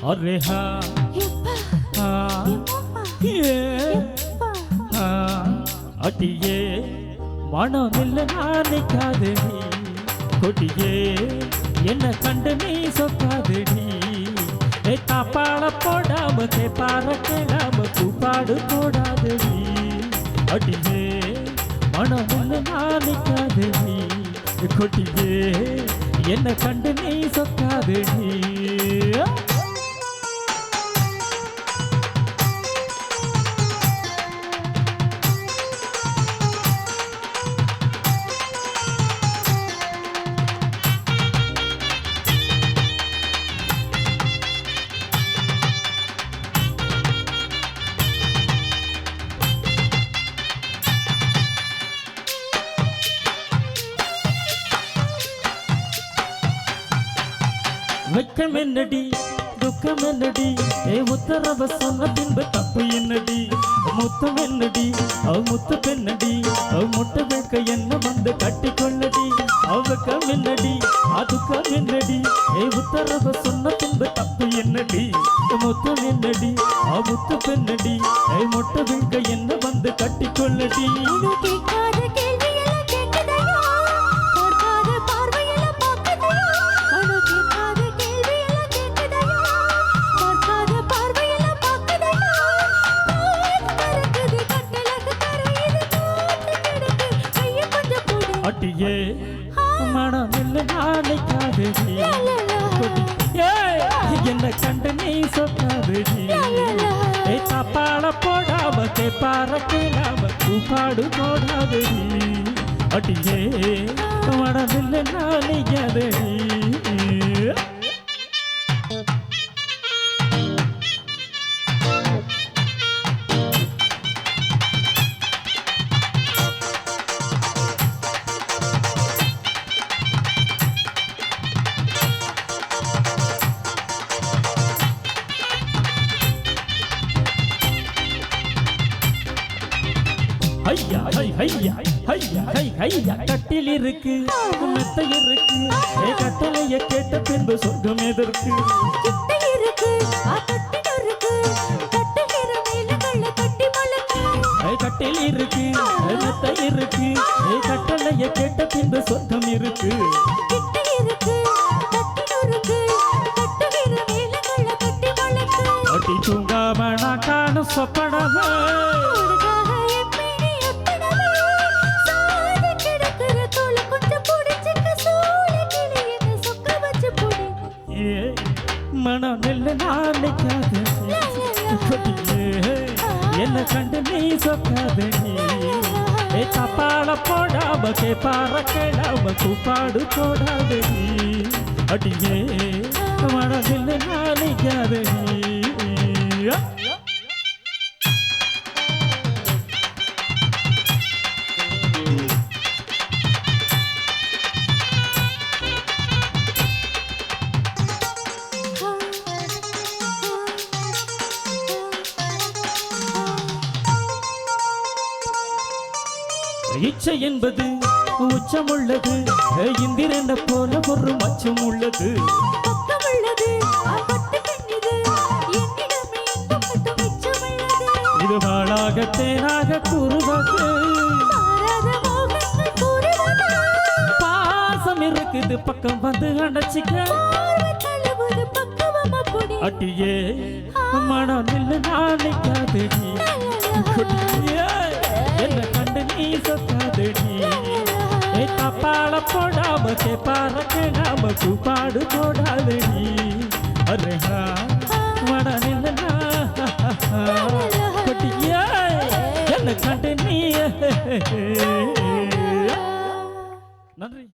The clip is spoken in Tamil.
अरे हाँ हाँ ये हाँ अटिये மனமில்ல நாளைக்காதடி கொடியே என்ன கண்டு நீ சொக்காதடி தாப்பாள போடாம கேப்பார கேளாம கூப்பாடு போடாதடி அடியே மனமில்ல நாளைக்காதடி கொடியே என்ன கண்டு நீ சொக்காதடி வெக்கம் என்னடி துக்கம் என்னடி உத்தரவ சொன்ன பின்பு தப்பு என்னடி முத்தம் என்னடி முத்து பெண்ணடி முட்டை வைக்க என்ன வந்து கட்டி கொள்ளடி வெக்கம் என்னடி துக்கம் என்னடி உத்தரவ சொன்ன பின்பு தப்பு என்னடி முத்தம் என்னடி முத்து பெண்ணடி முட்டை வைக்க என்ன வந்து கட்டி கொள்ளடி அட்டியே மனமில்ல நாளைக்காதடி என்ன கண்டு நீ சொல்லாதடி தப்பாள போடாம கேப்பார கேளாம கூப்பாடு போடாதடி அட்டியே மனமில்ல நாளைக்காதடி ஐயா ஐயா ஐயா ஐயா கட்டில் இருக்கு மெத்தை இருக்கு கட்டளைய கேட்ட பின்பு சொர்க்கம் எதற்கு கட்டில் இருக்கு மெத்தை இருக்கு கட்டளைய கேட்ட பின்பு சொர்க்கம் இருக்கு அடி தூங்காம நான் காணும் சொப்பனமே மனமில்ல நாளைக்காதடி என்ன கண்டு நீ சொக்காதடி தப்பாள போடாம கேப்பார கேளாம கூப்பாடு போடாதடி அடியே மனமில்ல நாளைக்காதடி இச்சை என்பது உச்சம் உள்ளது இந்திரன போல ஒரு மச்சம் உள்ளது இது வாழாக தேனாக கூறுவது பாசம் இருக்குது பக்கம் வந்து அணைச்சிக்க அட்டியே மனமில்ல நாளைக்காதடி என்ன கண்டு நீ சொக்காதடி தப்பாள போடாம கேப்பார கேளாம கூப்பாடு போடாதடி அரே மனமில்ல என்ன கண்டு நீ நன்றி.